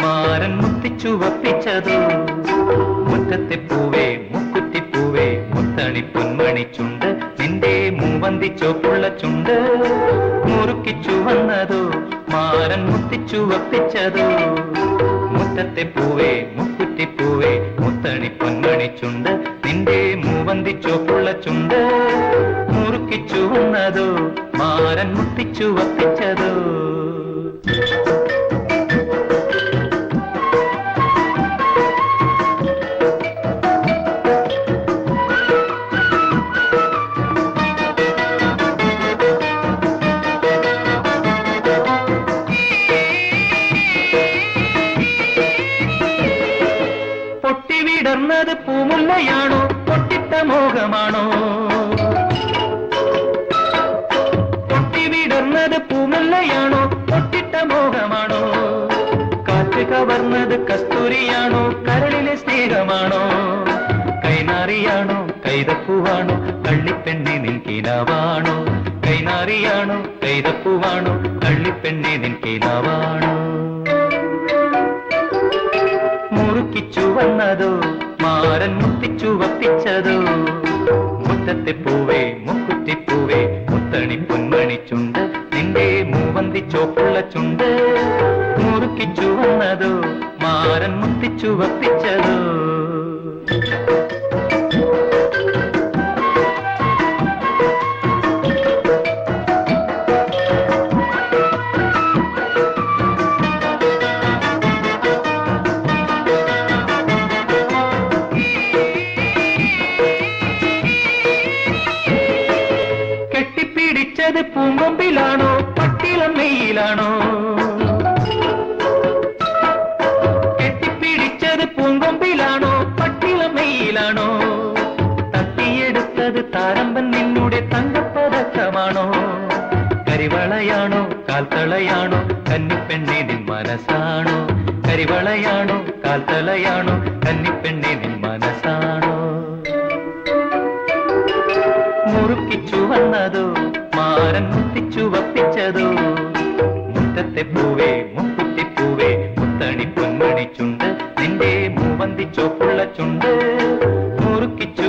മാരൻ മുത്തിച്ചുവപ്പിച്ചതോ മുറ്റത്തെ പൂവേ മുക്കുറ്റിപ്പൂവേ മുത്തണി പൊന്മണി ചുണ്ട് നിന്റെ മൂവന്തി ചോപ്പുള്ള ചുണ്ട് മുറുക്കിച്ചു വന്നതോ മാരൻ മുത്തിച്ചുവപ്പിച്ചതോ മുറ്റത്തെ പൂവേ മുക്കുറ്റിപ്പൂവേ മുത്തണി പൊന്മണി ചുണ്ട് നിന്റെ മൂവന്തി ചോപ്പുള്ള ചുണ്ട് മുറുക്കിച്ചു വന്നതോ മാരൻ മുത്തിച്ചുവപ്പിച്ചതോ. പൊട്ടിവിടർന്നത് പൂമുല്ലയാണോ പൊട്ടിട്ട മോഹമാണോ? പൊട്ടിവിടർന്നത് പൂമുല്ലയാണോ പൊട്ടിട്ട മോഹമാണോ? കാറ്റ് കവർന്നത് കസ്തൂരിയാണോ കരളിലെ സ്നേഹമാണോ? കൈനാറിയാണോ കൈതപ്പൂവാണോ കള്ളിപ്പെണ്ണെ നിൻ കിനാവാണോ? കൈനാറിയാണോ കൈതപ്പൂവാണോ കള്ളിപ്പെണ്ണെ നിൻ കിനാവാണോ? മുറുക്കിച്ചു വന്നതോ മാരൻ മുത്തിച്ചു വപ്പിച്ചതോ മുറ്റത്തെ പൂവേ മുക്കുറ്റിപ്പൂവേ മുത്തണി പൊന്മണി ചുണ്ട് നിന്റെ മൂവന്തി ചോപ്പുള്ള ചുണ്ട് മുറുക്കിച്ചു വന്നതോ മാരൻ മുത്തിച്ചു വപ്പിച്ചതോ. കെട്ടിപ്പിടിച്ചത് പൂങ്കൊമ്പിലാണോ പട്ടിളമ്മയിലാണോ? കെട്ടിപ്പിടിച്ചത് പൂങ്കൊമ്പിലാണോ പട്ടിളമ്മയിലാണോ? തട്ടിയെടുത്തത് താരമ്പൻ നിന്നുടെ തങ്കപ്പതക്കമാണോ? കരിവളയാണോ കാൽത്തളയാണോ കന്നിപ്പെണ്ണെ നിൻ മനസ്സാണോ? കരിവളയാണോ കാൽത്തളയാണോ കന്നിപ്പെണ്ണെ നിൻ മനസ്സാണോ? മുറുക്കിച്ചു വന്നതോ മാരൻ മുത്തിച്ചു വപ്പിച്ചതോ മുറ്റത്തെ പൂവേ മുക്കുറ്റിപ്പൂവേ മുത്തണി പൊന്മണി ചുണ്ട് നിന്റെ മൂവന്തി ചോപ്പുള്ള ചുണ്ട് മുറുക്കിച്ചു